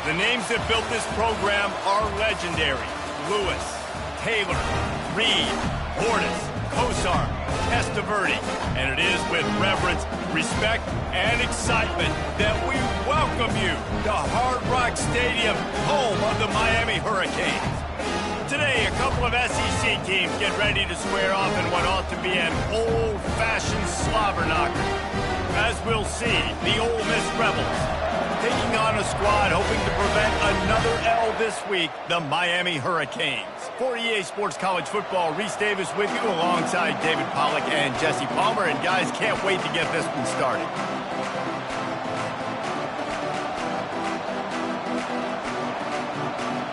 The names that built this program are legendary. Lewis, Taylor, Reed, Hortus, Kosar, Testaverde. And it is with reverence, respect, and excitement that we welcome you to Hard Rock Stadium, home of the Miami Hurricanes. Today, a couple of SEC teams get ready to square off in what ought to be an old-fashioned slobber knocker. As we'll see, the Ole Miss Rebels taking on a squad hoping to prevent another L this week, the Miami Hurricanes. For EA Sports College Football, Reese Davis with you alongside David Pollack and Jesse Palmer. And guys, can't wait to get this one started.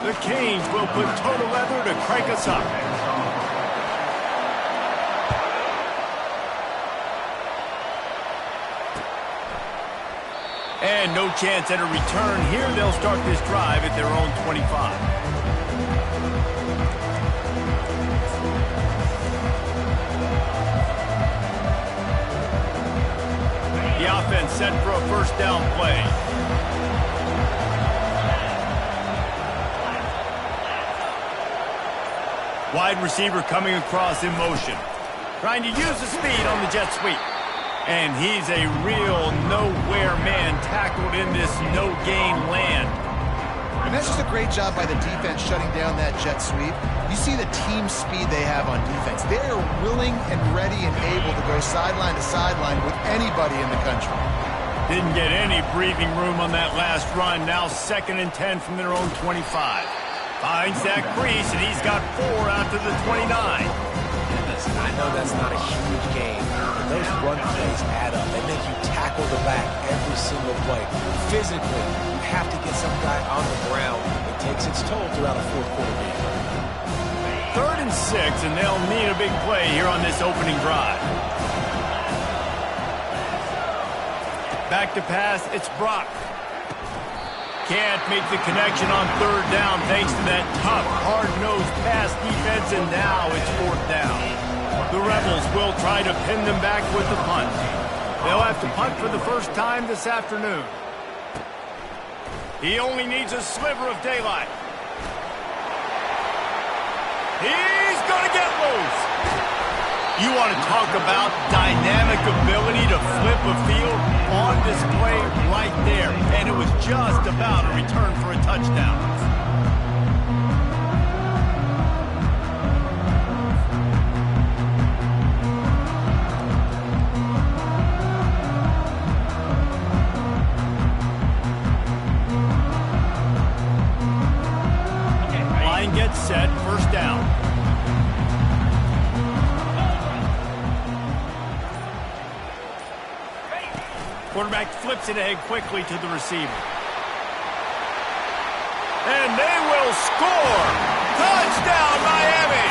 The Canes will put total leather to crank us up. And no chance at a return here. They'll start this drive at their own 25. The offense set for a first down play. Wide receiver coming across in motion. Trying to use the speed on the jet sweep. And he's a real nowhere man tackled in this no-gain land. And that's just a great job by the defense shutting down that jet sweep. You see the team speed they have on defense. They are willing and ready and able to go sideline to sideline with anybody in the country. Didn't get any breathing room on that last run. Now 2nd and 10 from their own 25. Finds that crease, and he's got 4 out to the 29. Listen, I know that's not a huge game, but those run plays add up. They make you tackle the back every single play. Physically, you have to get some guy on the ground. It takes its toll throughout a fourth-quarter game. 3rd and 6, and they'll need a big play here on this opening drive. Back to pass, it's Brock. Can't make the connection on 3rd down thanks to that tough, hard-nosed pass defense, and now it's 4th down. The Rebels will try to pin them back with the punt. They'll have to punt for the first time this afternoon. He only needs a sliver of daylight. He's going to get loose. You want to talk about dynamic ability to flip a field? On display right there. And it was just about a return for a touchdown. Line gets set, first down. Quarterback flips it ahead quickly to the receiver. And they will score! Touchdown, Miami!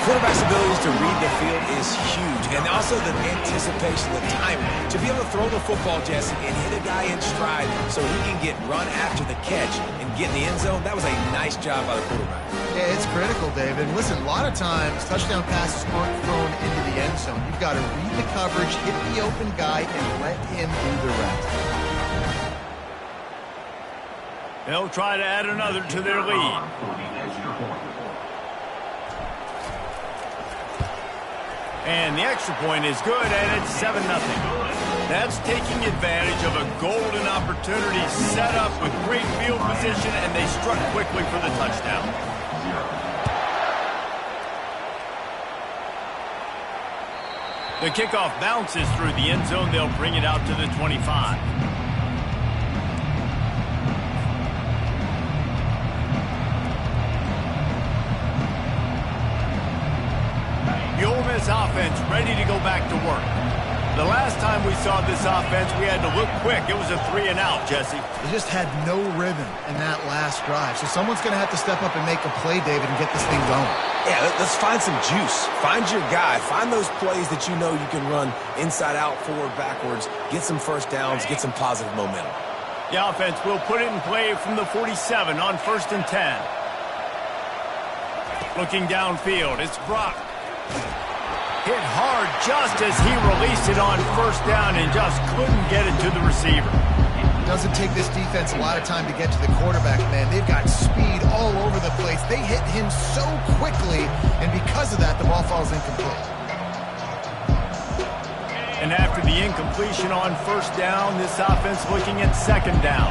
Quarterback's abilities to read the field is huge, and also the anticipation, the timing. To be able to throw the football, Jesse, and hit a guy in stride so he can get run after the catch and get in the end zone, that was a nice job by the quarterback. Yeah, it's critical, David. And listen, a lot of times, touchdown passes aren't thrown into the end zone. You've got to read the coverage, hit the open guy, and let him do the rest. They'll try to add another to their lead. And the extra point is good, and it's 7-0. That's taking advantage of a golden opportunity set up with great field position, and they struck quickly for the touchdown. The kickoff bounces through the end zone. They'll bring it out to the 25. The Ole Miss offense ready to go back to work. The last time we saw this offense, we had to look quick. It was a 3-and-out, Jesse. They just had no rhythm in that last drive. So someone's going to have to step up and make a play, David, and get this thing going. Yeah, let's find some juice. Find your guy. Find those plays that you know you can run inside out, forward, backwards. Get some first downs. Get some positive momentum. The offense will put it in play from the 47 on 1st and 10. Looking downfield, it's Brock. Hit hard just as he released it on 1st down and just couldn't get it to the receiver. doesn't take this defense a lot of time to get to the quarterback, man. They've got speed all over the place. They hit him so quickly, and because of that, the ball falls incomplete. And after the incompletion on first down, this offense looking at second down.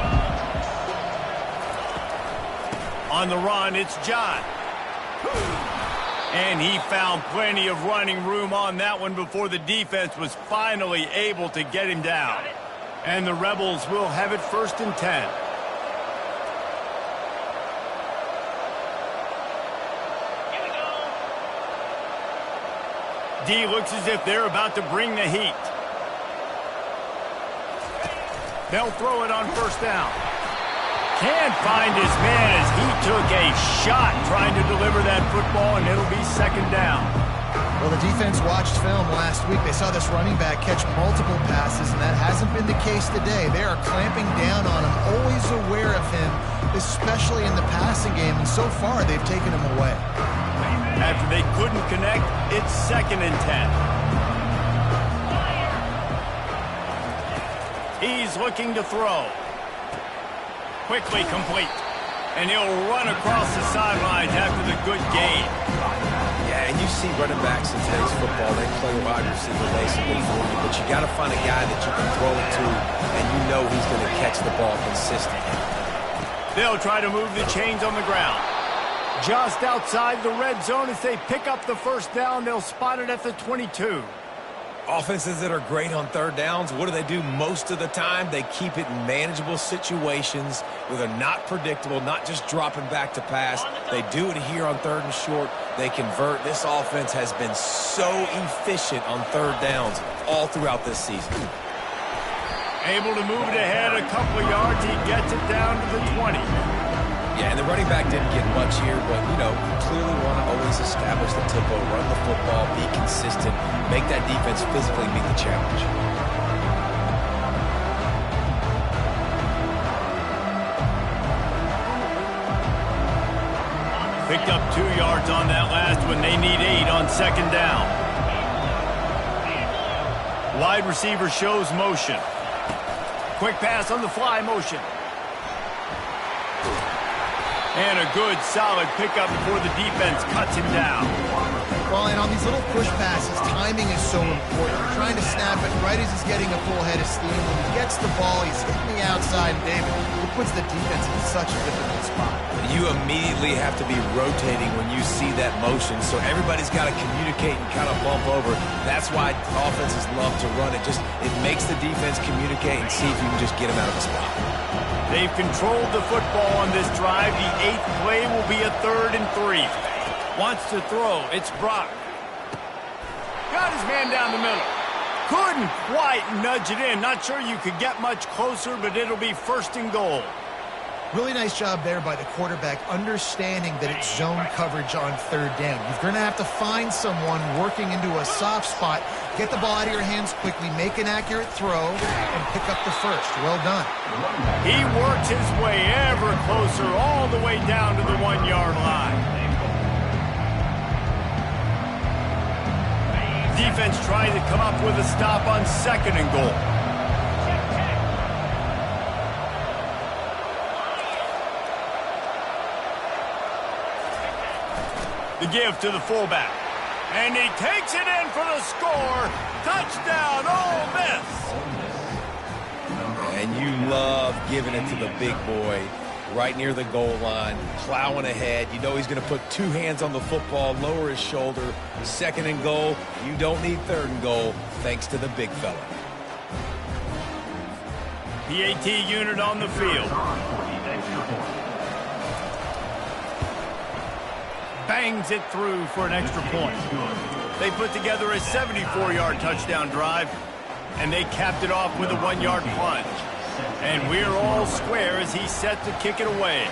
On the run, it's John. And he found plenty of running room on that one before the defense was finally able to get him down. And the Rebels will have it 1st and 10. D looks as if they're about to bring the heat. They'll throw it on first down. Can't find his man as he took a shot trying to deliver that football, and it'll be second down. Well, the defense watched film last week. They saw this running back catch multiple passes, and that hasn't been the case today. They are clamping down on him, always aware of him, especially in the passing game, and so far they've taken him away. After they couldn't connect, it's 2nd and 10. He's looking to throw. Quickly complete. And he'll run across the sidelines after the good gain. Yeah, and you see running backs in today's football, they play wide receiver basically for you, but you got to find a guy that you can throw it to, and you know he's going to catch the ball consistently. They'll try to move the chains on the ground. Just outside the red zone as they pick up the first down. They'll spot it at the 22. Offenses that are great on third downs, what do most of the time? They keep it in manageable situations where they're not predictable, not just dropping back to pass. They do it here on 3rd and short. They convert. This offense has been so efficient on third downs all throughout this season. Able to move it ahead a couple of yards. He gets it down to the 20. Yeah, and the running back didn't get much here, but, you know, you clearly want to always establish the tempo, run the football, be consistent, make that defense physically meet the challenge. Picked up 2 yards on that last one. They need 8 on second down. Wide receiver shows motion. Quick pass on the fly motion. And a good, solid pickup before the defense cuts him down. Well, and on these little push passes, timing is so important. You're trying to snap it right as he's getting a full head of steam. When he gets the ball, he's hitting the outside, and David, it puts the defense in such a difficult spot. You immediately have to be rotating when you see that motion, so everybody's got to communicate and kind of bump over. That's why offenses love to run it. It makes the defense communicate and see if you can just get them out of a spot. They've controlled the football on this drive. The 8th play will be a 3rd and 3. Wants to throw. It's Brock. Got his man down the middle. Couldn't quite nudge it in. Not sure you could get much closer, but it'll be 1st and goal. Really nice job there by the quarterback, understanding that it's zone coverage on third down. You're going to have to find someone working into a soft spot, get the ball out of your hands quickly, make an accurate throw, and pick up the first. Well done. He works his way ever closer, all the way down to the 1-yard line. Defense trying to come up with a stop on 2nd and goal. The give to the fullback. And he takes it in for the score. Touchdown, Ole Miss. And you love giving it to the big boy right near the goal line, plowing ahead. You know he's going to put 2 hands on the football, lower his shoulder. 2nd and goal. You don't need 3rd and goal, thanks to the big fella. PAT unit on the field. Bangs it through for an extra point. They put together a 74-yard touchdown drive, and they capped it off with a 1-yard plunge. And we're all square as he's set to kick it away.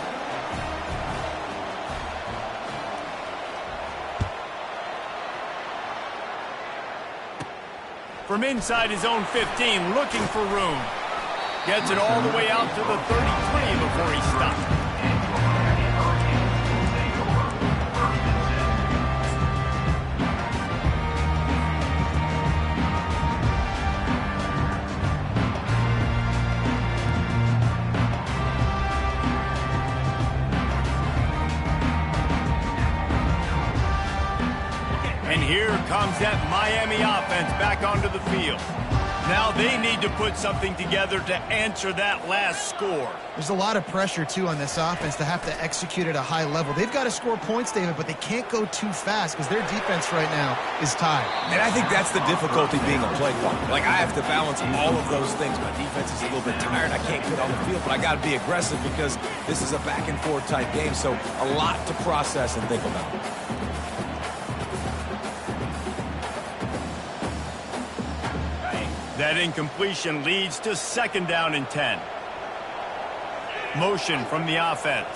From inside his own 15, looking for room. Gets it all the way out to the 33 before he stops. comes that Miami offense back onto the field. Now they need to put something together to answer that last score. There's a lot of pressure, too, on this offense to have to execute at a high level. They've got to score points, David, but they can't go too fast because their defense right now is tired. And I think that's the difficulty being a play caller. Like, I have to balance all of those things. My defense is a little bit tired. I can't get on the field, but I got to be aggressive because this is a back-and-forth type game, so a lot to process and think about. That incompletion leads to 2nd down and 10. Motion from the offense.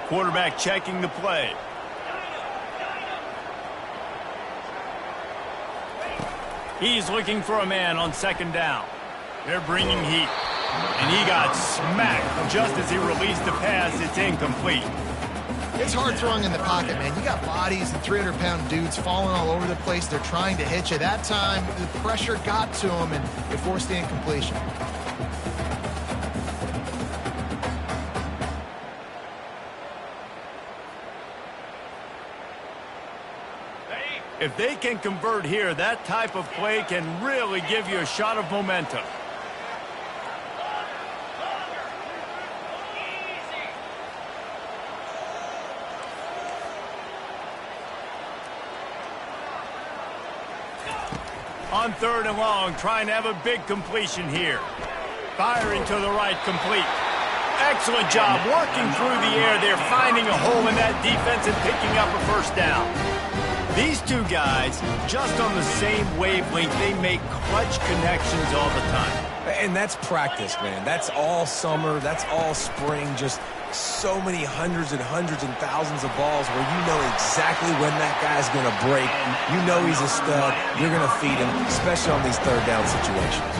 Quarterback checking the play. He's looking for a man on 2nd down. They're bringing heat. And he got smacked just as he released the pass. It's incomplete. It's hard throwing in the pocket, man. You got bodies and 300-pound dudes falling all over the place. They're trying to hit you. That time, the pressure got to him, and it forced the incompletion. If they can convert here, that type of play can really give you a shot of momentum. On 3rd and long, trying to have a big completion here. Firing to the right, complete. Excellent job working through the air. They're finding a hole in that defense and picking up a 1st down. These two guys, just on the same wavelength, they make clutch connections all the time. And that's practice, man. That's all summer. That's all spring. Just so many hundreds and thousands of balls where you know exactly when that guy's going to break. You know he's a stud. You're going to feed him, especially on these 3rd down situations.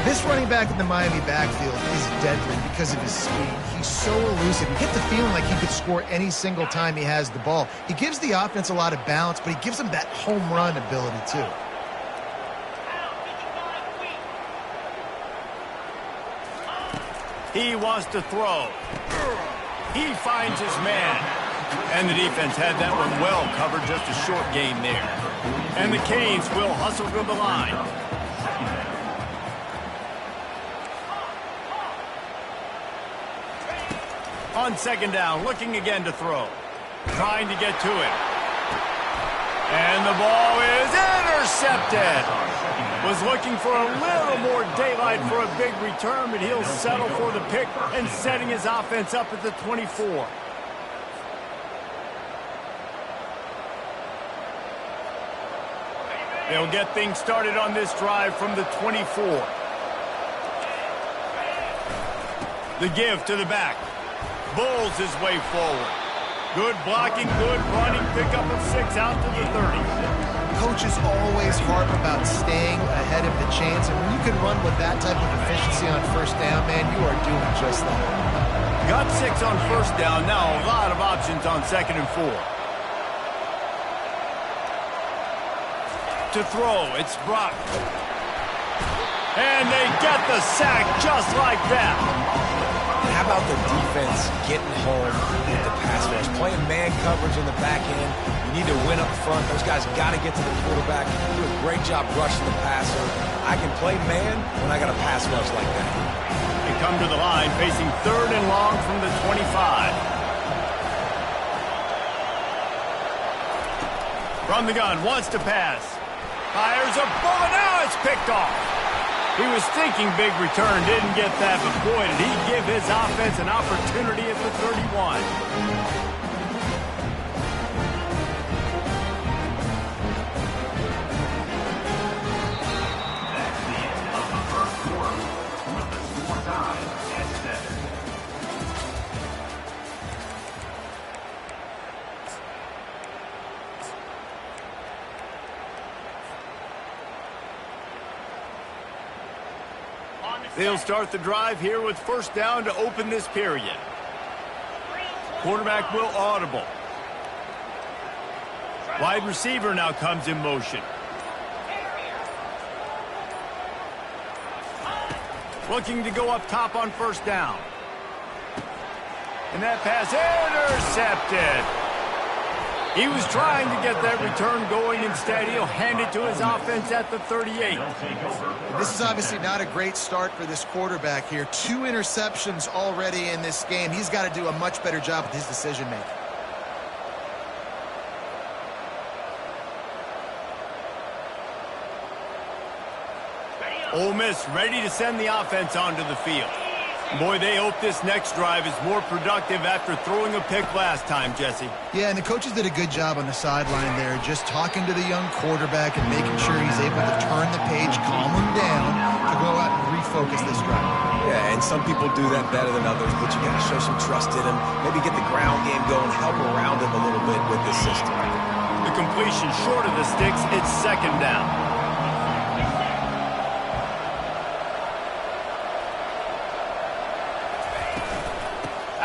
This running back in the Miami backfield is deadly because of his speed. He's so elusive. You get the feeling like he could score any single time he has the ball. He gives the offense a lot of balance, but he gives them that home run ability, too. He wants to throw. He finds his man. And the defense had that one well covered, just a short gain there. And the Canes will hustle to the line. On 2nd down, looking again to throw. Trying to get to it. And the ball is intercepted. Was looking for a little more daylight for a big return, but he'll settle for the pick and setting his offense up at the 24. They'll get things started on this drive from the 24. The give to the back. Bulls his way forward. Good blocking, good running, pickup of 6 out to the 30. Coaches always harp about staying ahead of the chains, and when you can run with that type of efficiency on 1st down, man, you are doing just that. Got 6 on 1st down, now a lot of options on 2nd and 4. To throw, it's Brock. And they get the sack just like that. How about the defense getting home with the pass rush? Playing man coverage in the back end. You need to win up front. Those guys got to get to the quarterback. Do a great job rushing the passer. I can play man when I got a pass rush like that. They come to the line facing 3rd and long from the 25. From the gun, wants to pass. Fires a bullet, now it's picked off. He was thinking big return, didn't get that, but boy, did he give his offense an opportunity at the 31. They'll start the drive here with 1st down to open this period. Quarterback will audible. Wide receiver now comes in motion. Looking to go up top on 1st down. And that pass intercepted. He was trying to get that return going. Instead, he'll hand it to his offense at the 38. This is obviously not a great start for this quarterback here. 2 interceptions already in this game. He's got to do a much better job with his decision-making. Ole Miss ready to send the offense onto the field. Boy, they hope this next drive is more productive after throwing a pick last time, Jesse. Yeah, and the coaches did a good job on the sideline there, just talking to the young quarterback and making sure he's able to turn the page, calm him down, to go out and refocus this drive. Yeah, and some people do that better than others, but you got to show some trust in him, maybe get the ground game going, help around him a little bit with this system. The completion short of the sticks, it's second down.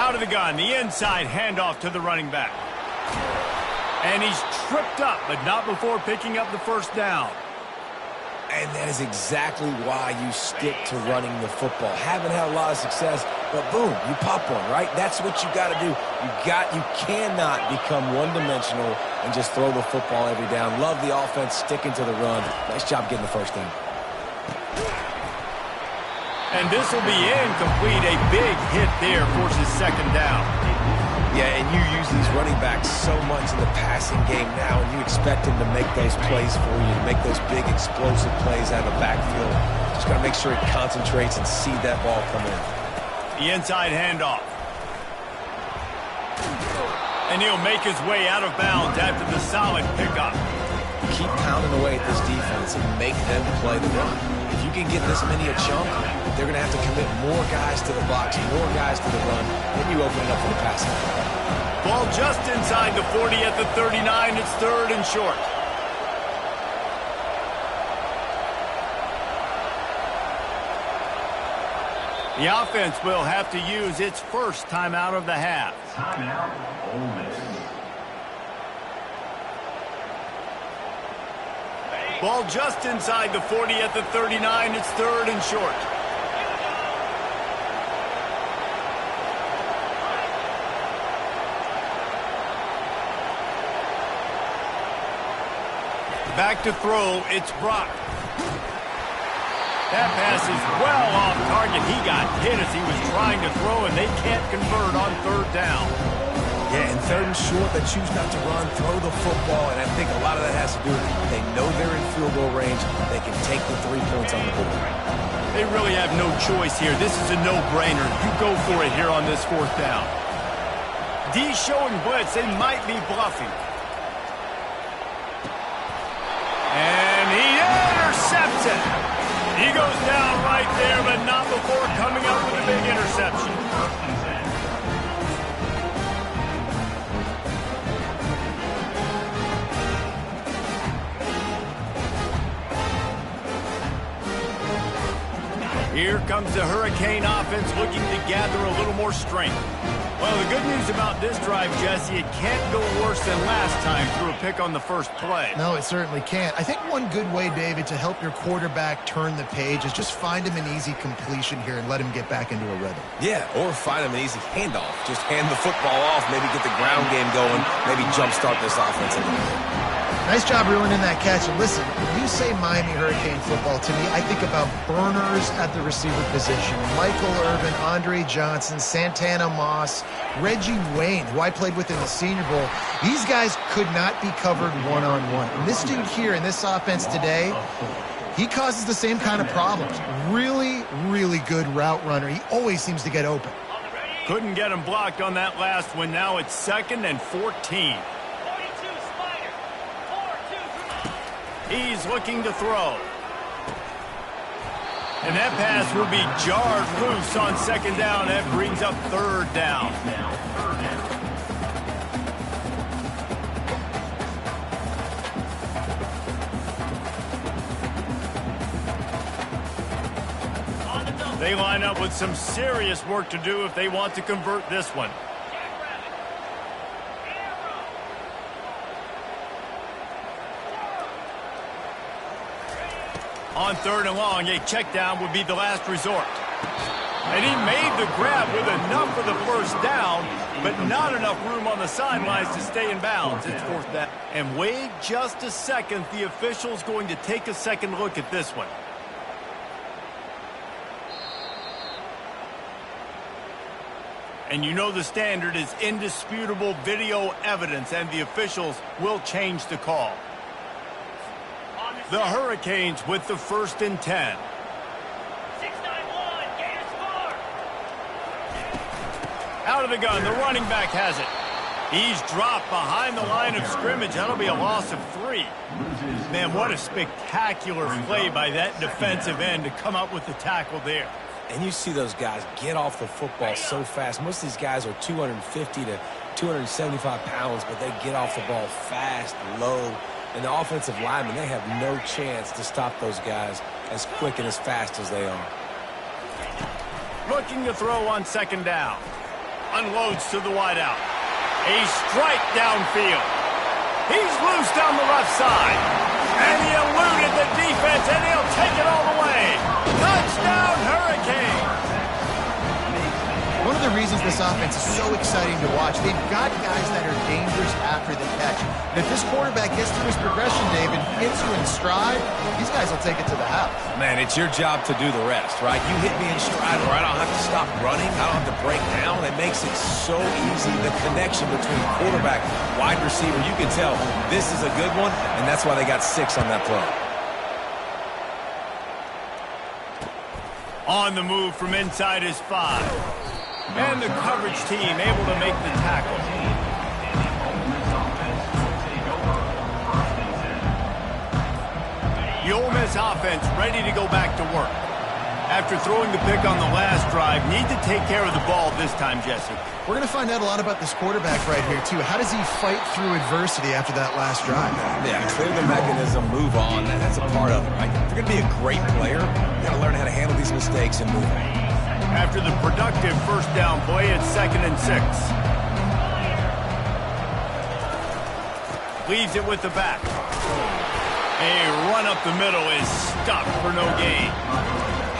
Out of the gun, the inside handoff to the running back. And he's tripped up, but not before picking up the first down. And that is exactly why you stick to running the football. Haven't had a lot of success, but boom, you pop one, right? That's what you got to do. You cannot become one-dimensional and just throw the football every down. Love the offense sticking to the run. Nice job getting the first down. And this will be incomplete. A big hit there forces second down. Yeah, and you use these running backs so much in the passing game now, and you expect them to make those plays for you, to make those big explosive plays out of the backfield. Just got to make sure he concentrates and see that ball come in. The inside handoff. And he'll make his way out of bounds after the solid pickup. Keep pounding away at this defense and make them play the run. If you can get this many a chunk, they're going to have to commit more guys to the box, more guys to the run. Then you open it up for the passing. Ball just inside the 40 at the 39. It's third and short. The offense will have to use its first timeout of the half. Timeout, Ole Miss. Ball just inside the 40 at the 39. It's third and short. Back to throw, it's Brock. That pass is well off target. He got hit as he was trying to throw, and they can't convert on third down. Yeah, and third and short, they choose not to run, throw the football, and I think a lot of that has to do with they know they're in field goal range. They can take the 3 points on the board. They really have no choice here. This is a no-brainer. You go for it here on this fourth down. D showing blitz. They might be bluffing. And he intercepts it. He goes down right there, but not before coming up with a big interception. Here comes the Hurricane offense looking to gather a little more strength. Well, the good news about this drive, Jesse, it can't go worse than last time through a pick on the first play. No, it certainly can't. I think one good way, David, to help your quarterback turn the page is just find him an easy completion here and let him get back into a rhythm. Yeah, or find him an easy handoff. Just hand the football off, maybe get the ground game going, maybe jumpstart this offense a little bit. Nice job reeling in that catch. And listen, when you say Miami Hurricane football, to me, I think about burners at the receiver position. Michael Irvin, Andre Johnson, Santana Moss, Reggie Wayne, who I played with in the Senior Bowl. These guys could not be covered one-on-one. And this dude here in this offense today, he causes the same kind of problems. Really, really good route runner. He always seems to get open. Couldn't get him blocked on that last one. Now it's 2nd and 14. He's looking to throw. And that pass will be jarred loose on second down. That brings up third down. They line up with some serious work to do if they want to convert this one. On third and long, a check down would be the last resort. And he made the grab with enough for the first down, but not enough room on the sidelines to stay in bounds. It's fourth down. And wait just a second. The official's going to take a second look at this one. And you know the standard is indisputable video evidence, and the officials will change the call. The Hurricanes with the 1st and 10. Out of the gun, the running back has it. He's dropped behind the line of scrimmage. That'll be a loss of 3. Man, what a spectacular play by that defensive end to come up with the tackle there. And you see those guys get off the football so fast. Most of these guys are 250 to 275 pounds, but they get off the ball fast, low. And the offensive linemen, they have no chance to stop those guys as quick and as fast as they are. Looking to throw on 2nd down. Unloads to the wideout. A strike downfield. He's loose down the left side. And he eluded the defense, and he'll take it all the way. Touchdown, Hurricane! One of the reasons this offense is so exciting to watch, they've got guys that are dangerous after the catch. And if this quarterback gets through his progression, Dave, and hits you in stride, these guys will take it to the house. Man, it's your job to do the rest, right? You hit me in stride where I don't have to stop running. I don't have to break down. It makes it so easy. The connection between quarterback, wide receiver, you can tell this is a good one, and that's why they got 6 on that play. On the move from inside his 5. And the coverage team able to make the tackle. The Ole Miss offense ready to go back to work. After throwing the pick on the last drive, need to take care of the ball this time, Jesse. We're going to find out a lot about this quarterback right here, too. How does he fight through adversity after that last drive? Yeah, clear the mechanism, move on. That's a part of it, right? If you're going to be a great player, you got to learn how to handle these mistakes and move on. After the productive 1st down play, it's 2nd and 6. Leaves it with the back. A run up the middle is stopped for no gain.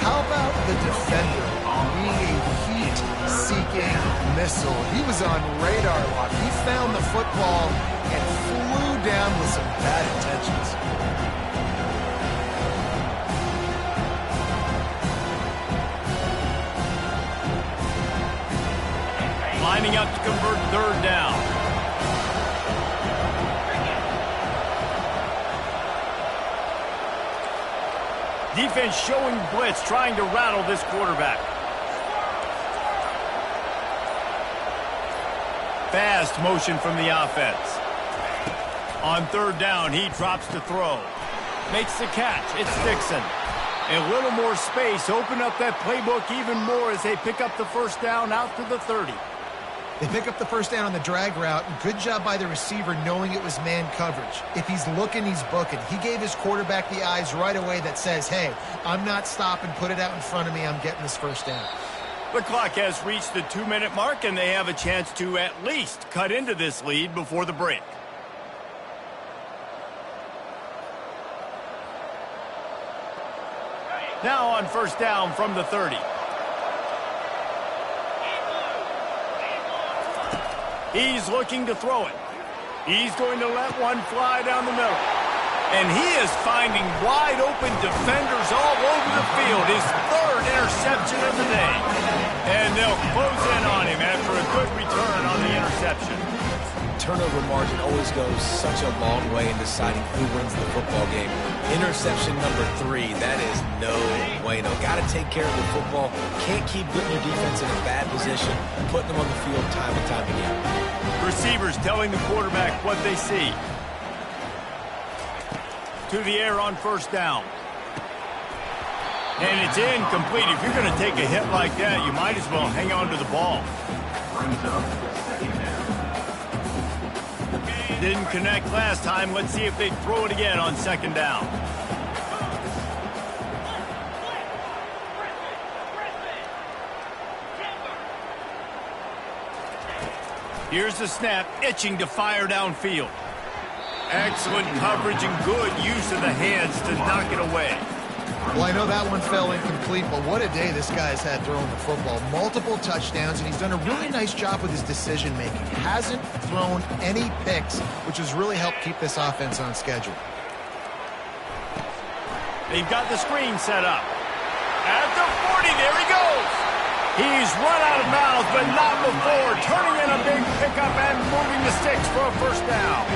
How about the defender being a heat-seeking missile? He was on radar lock. He found the football and flew down with some bad intentions. Lining up to convert 3rd down. Defense showing blitz, trying to rattle this quarterback. Fast motion from the offense. On 3rd down, he drops to throw. Makes the catch. It's Dixon. A little more space. Open up that playbook even more as they pick up the 1st down out to the 30. They pick up the 1st down on the drag route. Good job by the receiver knowing it was man coverage. If he's looking, he's booking. He gave his quarterback the eyes right away that says, hey, I'm not stopping. Put it out in front of me. I'm getting this 1st down. The clock has reached the 2-minute mark, and they have a chance to at least cut into this lead before the break. Now on 1st down from the 30. He's looking to throw it. He's going to let one fly down the middle. And he is finding wide open defenders all over the field. His 3rd interception of the day. And they'll close in on him after a good return on the interception. Turnover margin always goes such a long way in deciding who wins the football game. Interception number 3, that is no bueno. Got to take care of the football. Can't keep putting your defense in a bad position, putting them on the field time and time again. Receivers telling the quarterback what they see. To the air on 1st down. And it's incomplete. If you're going to take a hit like that, you might as well hang on to the ball. Didn't connect last time. Let's see if they throw it again on 2nd down. Here's the snap, itching to fire downfield. Excellent coverage and good use of the hands to knock it away. Well, I know that one fell incomplete, but what a day this guy's had throwing the football. Multiple touchdowns, and he's done a really nice job with his decision-making. Hasn't thrown any picks, which has really helped keep this offense on schedule. They've got the screen set up. At the 40, there he goes. He's run out of bounds, but not before. Turning in a big pickup and moving the sticks for a first down.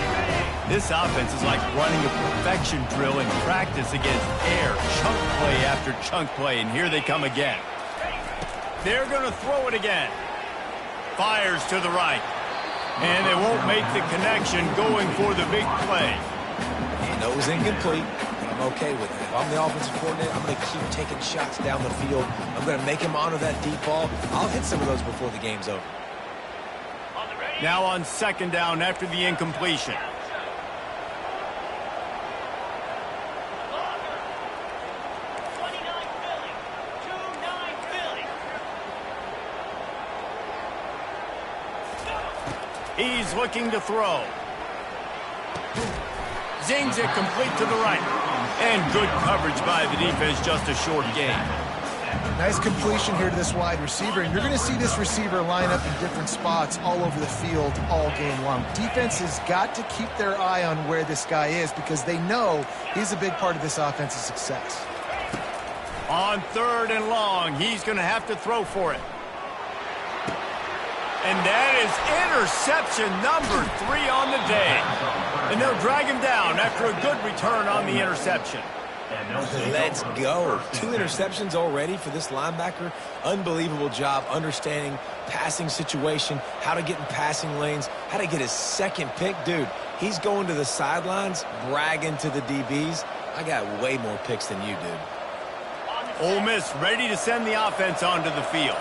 This offense is like running a perfection drill in practice against air. Chunk play after chunk play, and here they come again. They're going to throw it again. Fires to the right. And they won't make the connection going for the big play. He knows incomplete. I'm okay with it. If I'm the offensive coordinator, I'm going to keep taking shots down the field. I'm going to make him honor that deep ball. I'll hit some of those before the game's over. Now on second down after the incompletion. He's looking to throw. Zings it complete to the right. And good coverage by the defense, just a short gain. Nice completion here to this wide receiver, and you're going to see this receiver line up in different spots all over the field all game long. Defense has got to keep their eye on where this guy is because they know he's a big part of this offense's success. On third and long, he's going to have to throw for it. And that is interception number 3 on the day. And they'll drag him down after a good return on the interception. Let's go. 2 interceptions already for this linebacker. Unbelievable job understanding passing situation, how to get in passing lanes, how to get his second pick. Dude, he's going to the sidelines, bragging to the DBs. I got way more picks than you, dude. Ole Miss ready to send the offense onto the field.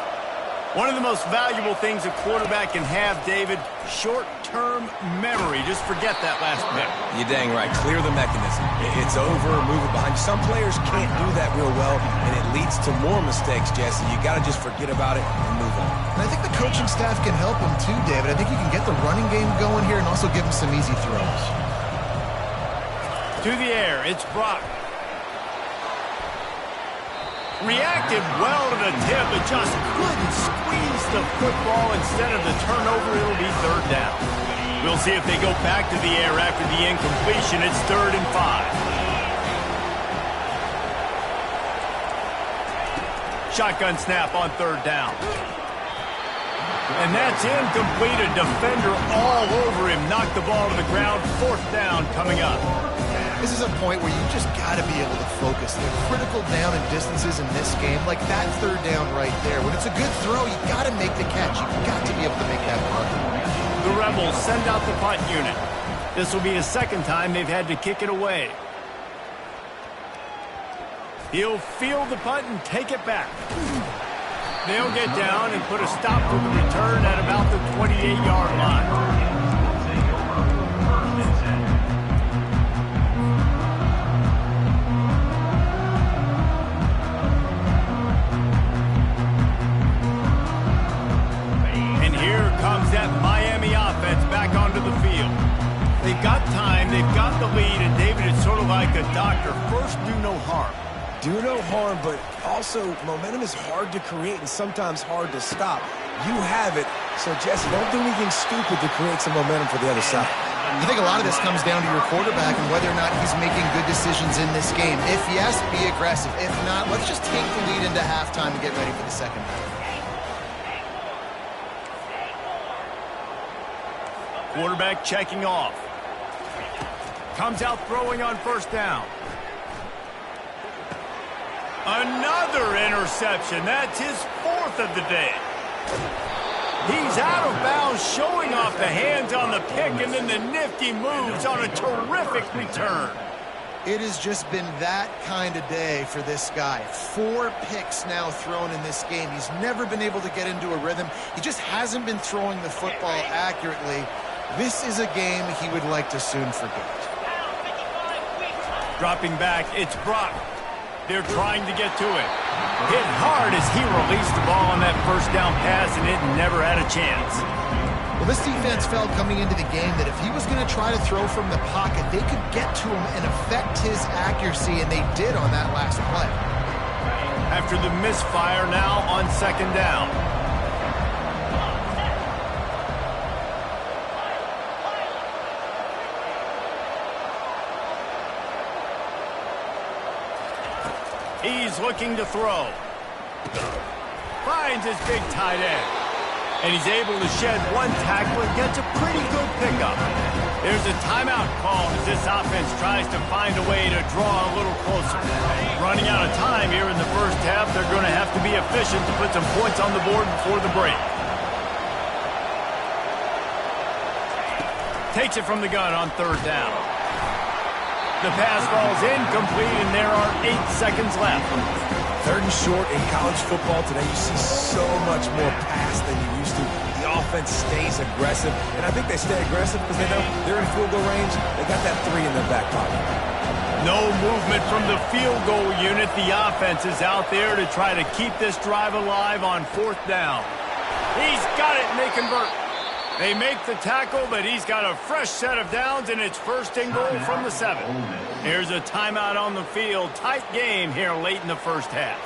One of the most valuable things a quarterback can have, David, short-term memory. Just forget that last pick. You're dang right. Clear the mechanism. It's over, move it behind you. Some players can't do that real well, and it leads to more mistakes, Jesse. You got to just forget about it and move on. And I think the coaching staff can help him too, David. I think you can get the running game going here and also give him some easy throws. To the air, it's Brock. Reacted well to the tip, but just couldn't squeeze the football. Instead of the turnover, it'll be third down. We'll see if they go back to the air after the incompletion. It's 3rd and 5. Shotgun snap on 3rd down. And that's incomplete. A defender all over him. Knocked the ball to the ground. 4th down coming up. This is a point where you just got to be able to focus. They're critical down and distances in this game, like that 3rd down right there. When it's a good throw, you got to make the catch. You've got to be able to make that punt. The Rebels send out the punt unit. This will be the 2nd time they've had to kick it away. He'll field the punt and take it back. They'll get down and put a stop to the return at about the 28-yard line. That Miami offense back onto the field. They've got time, they've got the lead, and David, it's sort of like a doctor. First, do no harm. Do no harm, but also momentum is hard to create and sometimes hard to stop. You have it, so Jesse, don't do anything stupid to create some momentum for the other side. I think a lot of this comes down to your quarterback and whether or not he's making good decisions in this game. If yes, be aggressive. If not, let's just take the lead into halftime and get ready for the second half. Quarterback checking off. Comes out throwing on 1st down. Another interception. That's his 4th of the day. He's out of bounds, showing off the hands on the pick, and then the nifty moves on a terrific return. It has just been that kind of day for this guy. 4 picks now thrown in this game. He's never been able to get into a rhythm. He just hasn't been throwing the football accurately. This is a game he would like to soon forget. Dropping back, it's Brock. They're trying to get to it. Hit hard as he released the ball on that 1st down pass, and it never had a chance. Well, this defense felt coming into the game that if he was going to try to throw from the pocket, they could get to him and affect his accuracy, and they did on that last play. After the misfire, now on second down. He's looking to throw. Finds his big tight end. And he's able to shed one tackle and gets a pretty good pickup. There's a timeout call as this offense tries to find a way to draw a little closer. Running out of time here in the first half, they're going to have to be efficient to put some points on the board before the break. Takes it from the gun on third down. The pass falls incomplete, and there are 8 seconds left. Third and short in college football today, you see so much more pass than you used to. The offense stays aggressive, and I think they stay aggressive because they know they're in field goal range. They got that 3 in their back pocket. No movement from the field goal unit. The offense is out there to try to keep this drive alive on fourth down. He's got it, and they convert. They make the tackle, but he's got a fresh set of downs, and it's first and goal from the 7. Here's a timeout on the field. Tight game here late in the first half.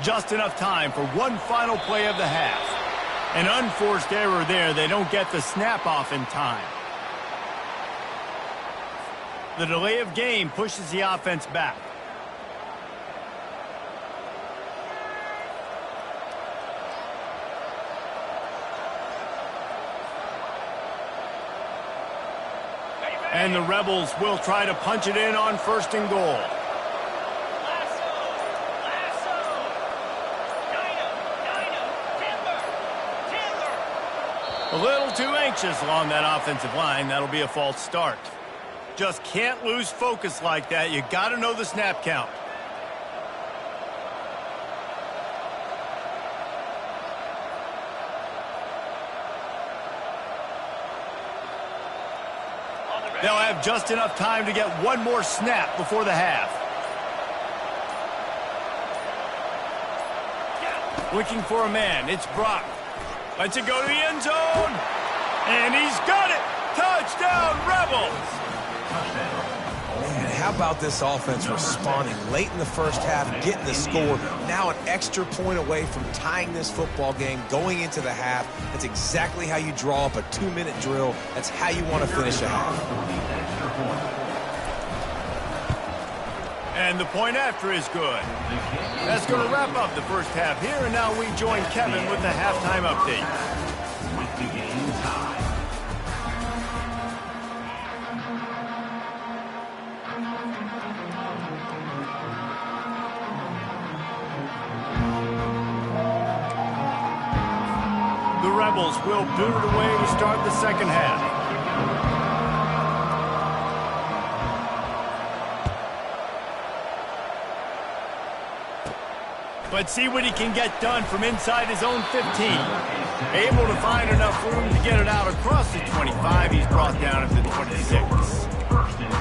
Just enough time for one final play of the half. An unforced error there. They don't get the snap off in time. The delay of game pushes the offense back. And the Rebels will try to punch it in on first and goal. A little too anxious along that offensive line. That'll be a false start. Just can't lose focus like that. You got to know the snap count. They'll have just enough time to get one more snap before the half. Looking for a man. It's Brock. Lets it go to the end zone. And he's got it. Touchdown, Rebels. Man, how about this offense responding late in the first half, getting the score. Now an extra point away from tying this football game, going into the half. That's exactly how you draw up a 2-minute drill. That's how you want to finish a half. And the point after is good. That's going to wrap up the first half here, and now we join Kevin with the halftime update. With the game tied. The Rebels will boot it away to start the second half. Let's see what he can get done from inside his own 15. Able to find enough room to get it out across the 25. He's brought down at the 26. First and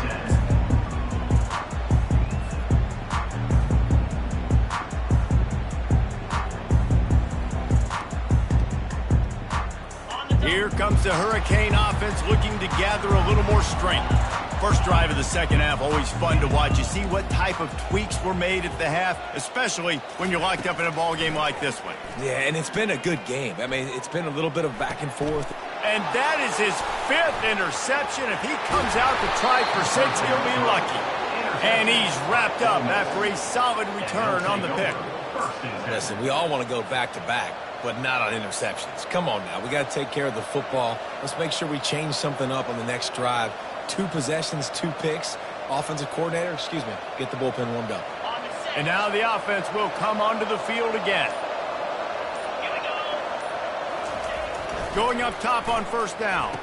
10. Here comes the Hurricane offense looking to gather a little more strength. First drive of the second half, always fun to watch. You see what type of tweaks were made at the half, especially when you're locked up in a ball game like this one. Yeah, and it's been a good game. I mean, it's been a little bit of back and forth. And that is his 5th interception. If he comes out to try for 6, he'll be lucky. And he's wrapped up after a solid return on the pick. Listen, we all want to go back-to-back, but not on interceptions. Come on now. We got to take care of the football. Let's make sure we change something up on the next drive. 2 possessions, 2 picks. Offensive coordinator, get the bullpen warmed up. And now the offense will come onto the field again. Going up top on first down.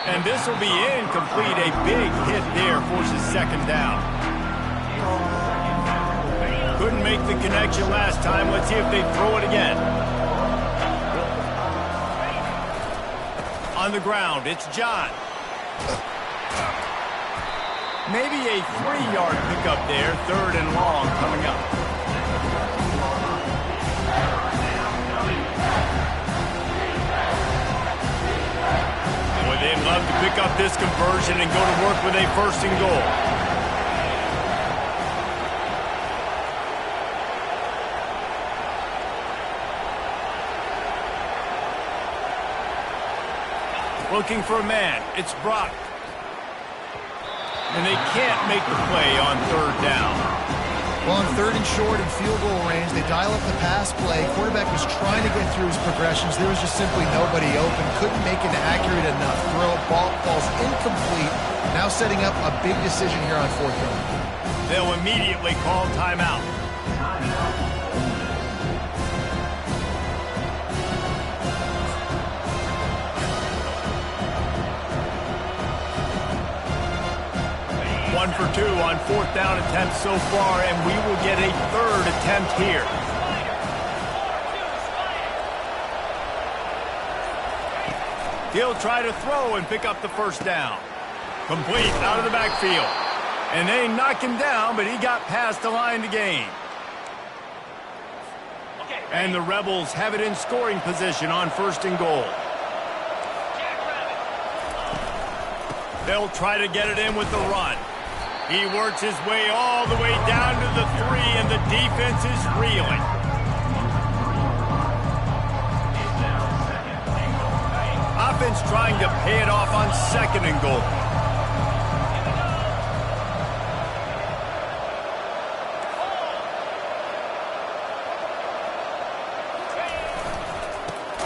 And this will be incomplete. A big hit there forces second down. Couldn't make the connection last time. Let's see if they throw it again. On the ground, it's John. Maybe a 3-yard pickup there. 3rd and long coming up. Boy, they'd love to pick up this conversion and go to work with a 1st and goal. Looking for a man. It's Brock. And they can't make the play on 3rd down. Well, on 3rd and short and field goal range, they dial up the pass play. Quarterback was trying to get through his progressions. There was just simply nobody open. Couldn't make an accurate enough throw. Ball falls incomplete. Now setting up a big decision here on 4th down. They'll immediately call timeout. One for 2 on 4th down attempts so far, and we will get a 3rd attempt here. He'll try to throw and pick up the 1st down. Complete out of the backfield. And they knock him down, but he got past the line to gain. And the Rebels have it in scoring position on 1st and goal. They'll try to get it in with the run. He works his way all the way down to the 3, and the defense is reeling. Offense trying to pay it off on 2nd and goal.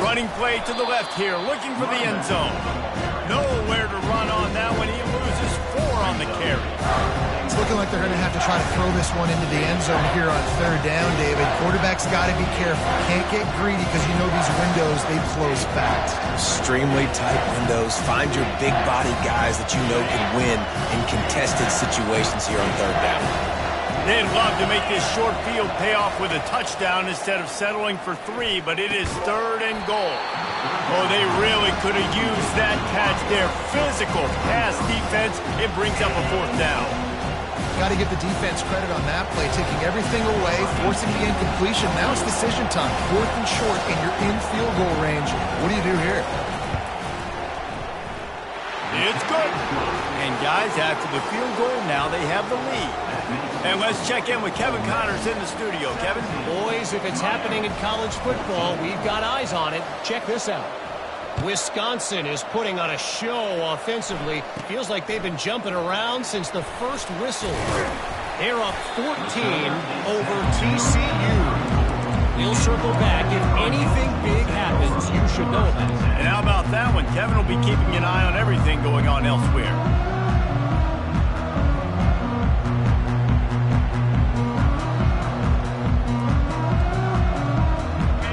Running play to the left here, looking for the end zone. Nowhere to run on that one. He loses 4 on the carry. It's looking like they're going to have to try to throw this one into the end zone here on 3rd down, David. Quarterback's got to be careful. Can't get greedy because you know these windows, they close fast. Extremely tight windows. Find your big body guys that you know can win in contested situations here on 3rd down. They'd love to make this short field pay off with a touchdown instead of settling for 3, but it is 3rd and goal. Oh, they really could have used that catch there. Physical pass defense. It brings up a 4th down. Got to give the defense credit on that play, taking everything away, forcing the incompletion. Now it's decision time. 4th and short, and you're in field goal range. What do you do here? It's good. And guys, after the field goal, now they have the lead. And let's check in with Kevin Connors in the studio. Kevin? Boys, if it's happening in college football, we've got eyes on it. Check this out. Wisconsin is putting on a show offensively. Feels like they've been jumping around since the first whistle. They're up 14 over TCU. We'll circle back. If anything big happens, you should know about it. And how about that one? Kevin will be keeping an eye on everything going on elsewhere.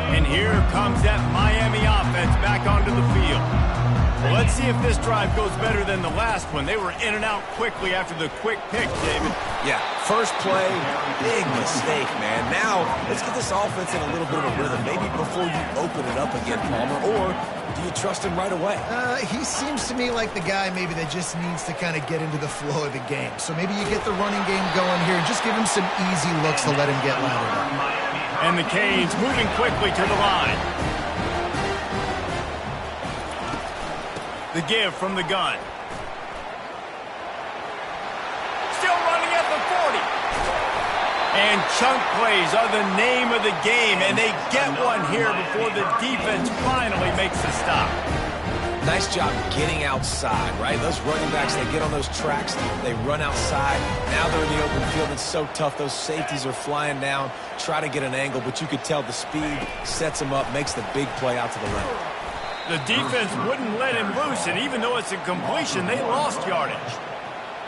And here comes that Miami offense back onto the field. Well, let's see if this drive goes better than the last one. They were in and out quickly after the quick pick, David. Yeah, first play, big mistake, man. Now, let's get this offense in a little bit of a rhythm. Maybe before you open it up again, Palmer, or do you trust him right away? He seems to me like the guy maybe that just needs to kind of get into the flow of the game. So maybe you get the running game going here and just give him some easy looks to let him get lathered up. And the Canes moving quickly to the line. The give from the gun. Still running at the 40. And chunk plays are the name of the game, and they get one here before the defense finally makes the stop. Nice job getting outside, right? Those running backs, they get on those tracks, they run outside. Now they're in the open field. It's so tough. Those safeties are flying down, try to get an angle, but you could tell the speed sets them up, makes the big play out to the left. The defense wouldn't let him loose, and even though it's a completion, they lost yardage.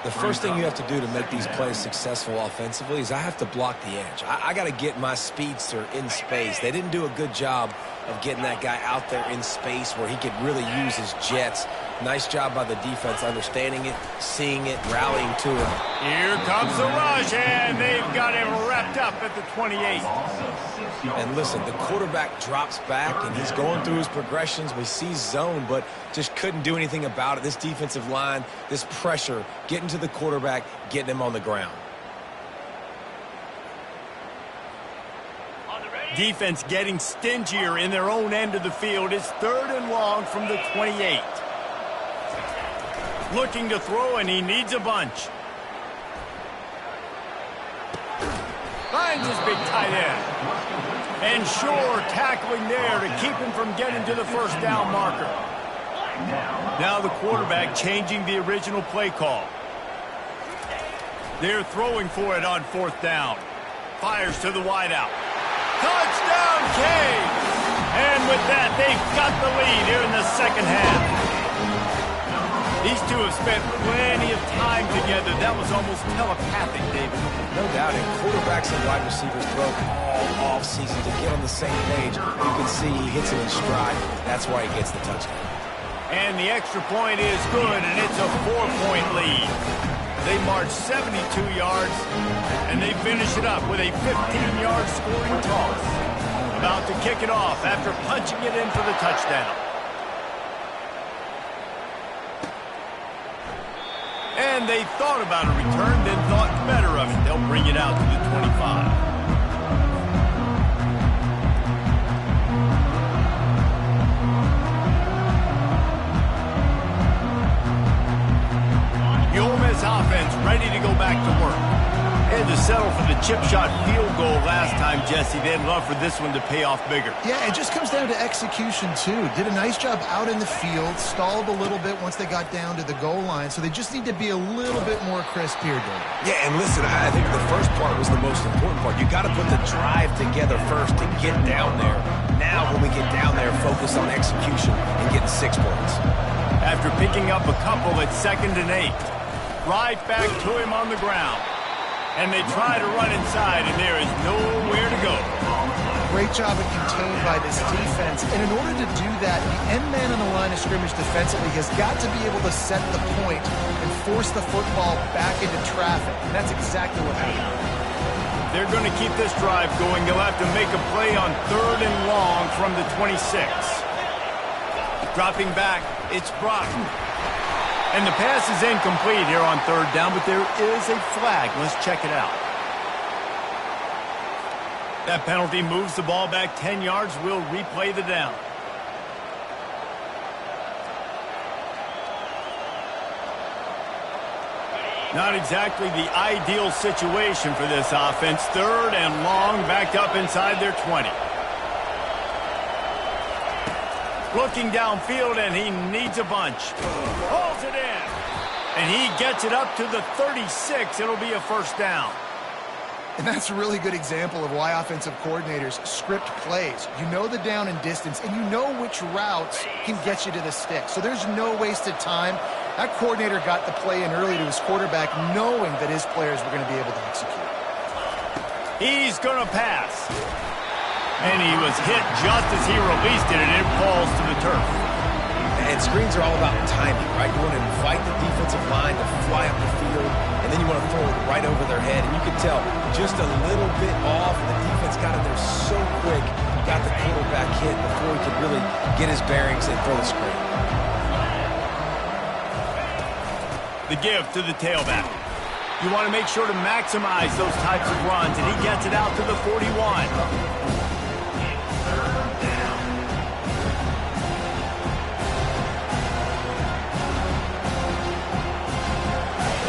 The first thing you have to do to make these plays successful offensively is I have to block the edge. I got to get my speedster in space. They didn't do a good job of getting that guy out there in space where he could really use his jets. Nice job by the defense understanding it, seeing it, rallying to it. Here comes the rush, and they've got him wrapped wrapped up at the 28. And listen, the quarterback drops back, and he's going through his progressions. We see zone, but just couldn't do anything about it. This defensive line, this pressure, getting to the quarterback, getting him on the ground. Defense getting stingier in their own end of the field. It's 3rd and long from the 28. Looking to throw, and he needs a bunch. Finds his big tight end. And Shore tackling there to keep him from getting to the first down marker. Now the quarterback changing the original play call. They're throwing for it on 4th down. Fires to the wideout. Touchdown, Cade! And with that, they've got the lead here in the second half. These two have spent plenty of time together. That was almost telepathic, David. No doubt, and quarterbacks and wide receivers broke all off-season to get on the same page. You can see he hits it in stride. That's why he gets the touchdown. And the extra point is good, and it's a 4-point lead. They march 72 yards, and they finish it up with a 15-yard scoring toss. About to kick it off after punching it in for the touchdown. And they thought about a return, then thought better of it. They'll bring it out to the 25. Offense ready to go back to work. Had to settle for the chip shot field goal last time, Jesse. They'd love for this one to pay off bigger. Yeah, it just comes down to execution, too. Did a nice job out in the field, stalled a little bit once they got down to the goal line, so they just need to be a little bit more crisp here, Dave. Yeah, and listen, I think the first part was the most important part. You got to put the drive together first to get down there. Now, when we get down there, focus on execution and getting 6 points. After picking up a couple at 2nd and 8. Right back to him on the ground. And they try to run inside, and there is nowhere to go. Great job at contained by this defense. And in order to do that, the end man on the line of scrimmage defensively has got to be able to set the point and force the football back into traffic. And that's exactly what happened. They're going to keep this drive going. They'll have to make a play on 3rd and long from the 26. Dropping back, it's Brock. And the pass is incomplete here on 3rd down, but there is a flag. Let's check it out. That penalty moves the ball back 10 yards. We'll replay the down. Not exactly the ideal situation for this offense. 3rd and long, backed up inside their 20. Looking downfield, and he needs a bunch. Hauls it in. And he gets it up to the 36. It'll be a first down. And that's a really good example of why offensive coordinators script plays. You know the down and distance, and you know which routes can get you to the stick. So there's no wasted time. That coordinator got the play in early to his quarterback, knowing that his players were going to be able to execute. He's going to pass. And he was hit just as he released it, and it falls to the turf. And screens are all about timing, right? You want to invite the defensive line to fly up the field, and then you want to throw it right over their head. And you can tell just a little bit off. The defense got in there so quick, got the quarterback hit before he could really get his bearings and throw the screen. The give to the tailback. You want to make sure to maximize those types of runs, and he gets it out to the 41.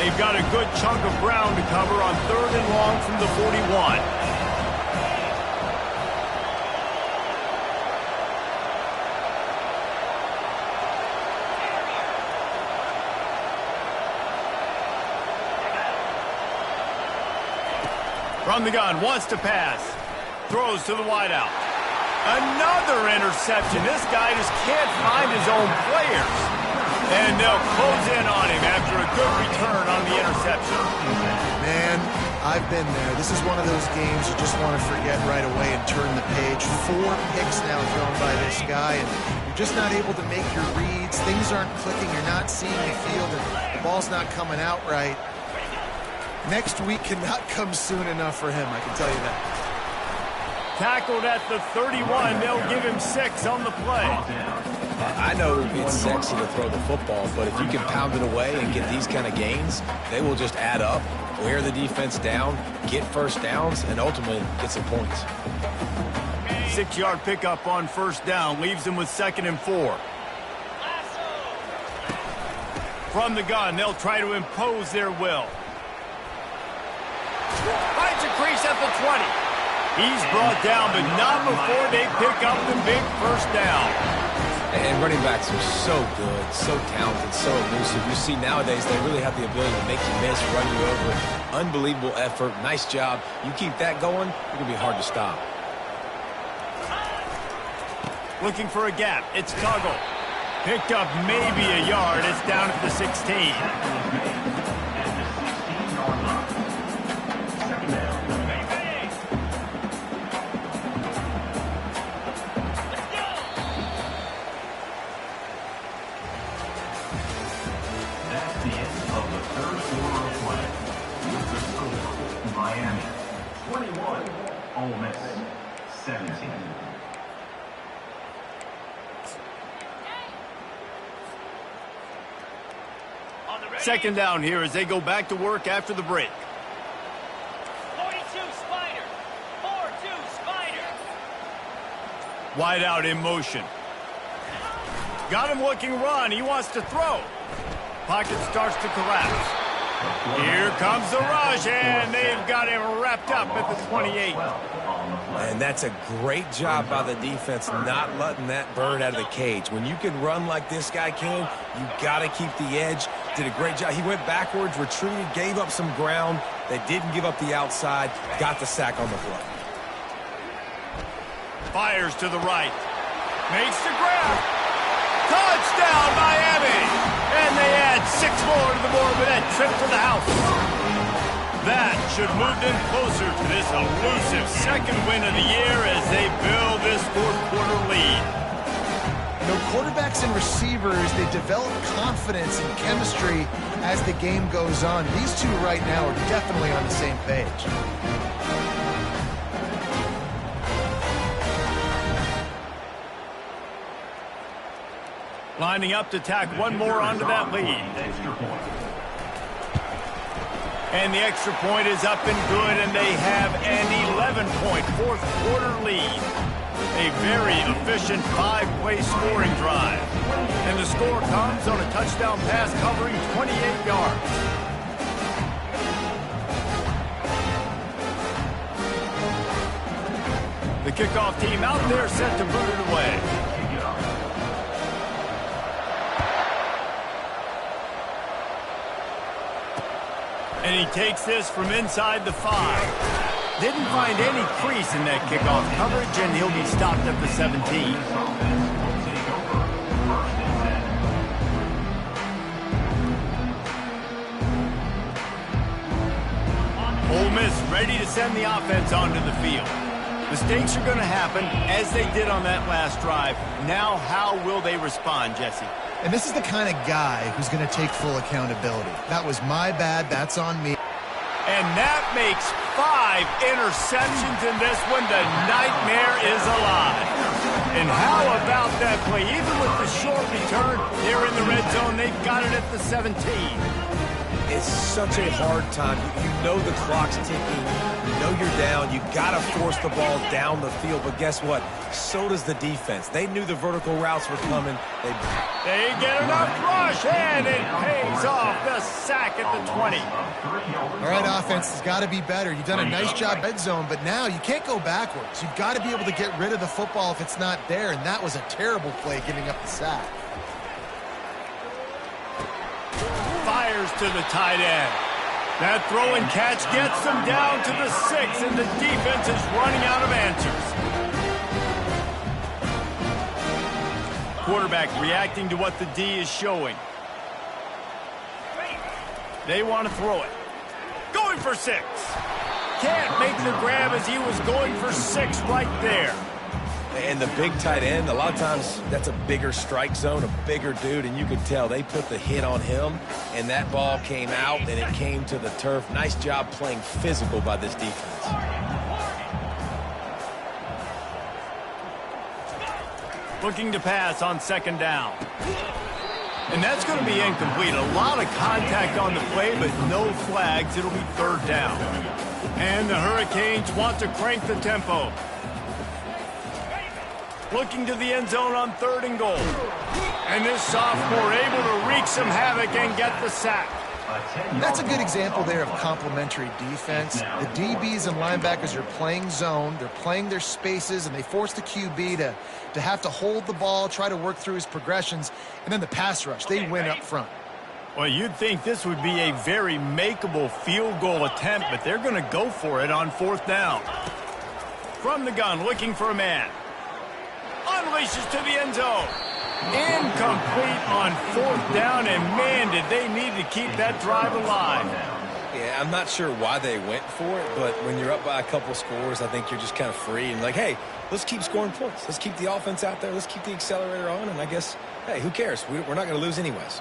They've got a good chunk of ground to cover on 3rd and long from the 41. From the gun, wants to pass. Throws to the wideout. Another interception. This guy just can't find his own players. And they'll close in on him after a good return on the interception. Man, I've been there. This is one of those games you just want to forget right away and turn the page. 4 picks now thrown by this guy, and you're just not able to make your reads. Things aren't clicking. You're not seeing the field, and the ball's not coming out right. Next week cannot come soon enough for him, I can tell you that. Tackled at the 31. They'll give him 6 on the play. I know it's sexy to throw the football, but if you can pound it away and get these kind of gains, they will just add up, wear the defense down, get first downs, and ultimately get some points. 6-yard pickup on first down leaves them with 2nd and 4. From the gun, they'll try to impose their will. Finds a crease at the 20. He's brought down, but not before they pick up the big first down. And running backs are so good, so talented, so elusive. You see nowadays they really have the ability to make you miss, run you over. Unbelievable effort. Nice job. You keep that going, it's going to be hard to stop. Looking for a gap. It's Tuggle. Picked up maybe a yard. It's down at the 16. Miami 21, Ole Miss 17. Second down here as they go back to work after the break. 42 Spider. 4-2 Spider. Wide out in motion. Got him looking run. He wants to throw. Pocket starts to collapse. Here comes the rush, and they've got him wrapped up at the 28. And that's a great job by the defense not letting that bird out of the cage. When you can run like this guy can, you got to keep the edge. Did a great job. He went backwards, retreated, gave up some ground. They didn't give up the outside, got the sack on the play. Fires to the right. Makes the grab. Touchdown, Miami! And they add 6 more to the board with that trip to the house. That should move them closer to this elusive 2nd win of the year as they build this 4th-quarter lead. You know, quarterbacks and receivers, they develop confidence and chemistry as the game goes on. These two right now are definitely on the same page. Lining up to tack one more onto that lead. And the extra point is up and good, and they have an 11-point 4th-quarter lead. A very efficient 5-play scoring drive. And the score comes on a touchdown pass covering 28 yards. The kickoff team out there set to boot it away. And he takes this from inside the 5. Didn't find any crease in that kickoff coverage, and he'll be stopped at the 17. Ole Miss ready to send the offense onto the field. Mistakes are going to happen, as they did on that last drive. Now, how will they respond, Jesse? And this is the kind of guy who's going to take full accountability. That was my bad. That's on me. And that makes 5 interceptions in this one. The nightmare is alive. And how about that play? Even with the short return, they're in the red zone. They've got it at the 17. It's such a hard time. You know the clock's ticking. You know you're down. You got to force the ball down the field. But guess what? So does the defense. They knew the vertical routes were coming. They get enough rush, and it pays off. The sack at the 20. All right, offense has got to be better. You've done a nice job red zone, but now you can't go backwards. You've got to be able to get rid of the football if it's not there, and that was a terrible play giving up the sack. Fires to the tight end. That throw and catch gets them down to the 6, and the defense is running out of answers. Quarterback reacting to what the D is showing. They want to throw it. Going for 6. Can't make the grab as he was going for 6 right there. And the big tight end, a lot of times that's a bigger strike zone, a bigger dude, and you could tell they put the hit on him, and that ball came out, and it came to the turf. Nice job playing physical by this defense. Looking to pass on second down. And that's going to be incomplete. A lot of contact on the play, but no flags. It'll be third down. And the Hurricanes want to crank the tempo. Looking to the end zone on 3rd and goal. And this sophomore able to wreak some havoc and get the sack. That's a good example there of complementary defense. The DBs and linebackers are playing zone, they're playing their spaces, and they force the QB to have to hold the ball, try to work through his progressions, and then the pass rush, they win up front. Well, you'd think this would be a very makeable field goal attempt, but they're going to go for it on 4th down. From the gun, looking for a man. Unleashes to the end zone. Incomplete on 4th down, and man, did they need to keep that drive alive. Yeah, I'm not sure why they went for it, but when you're up by a couple scores, I think you're just kind of free and like, hey, let's keep scoring points. Let's keep the offense out there. Let's keep the accelerator on, and I guess, hey, who cares? We're not going to lose anyways.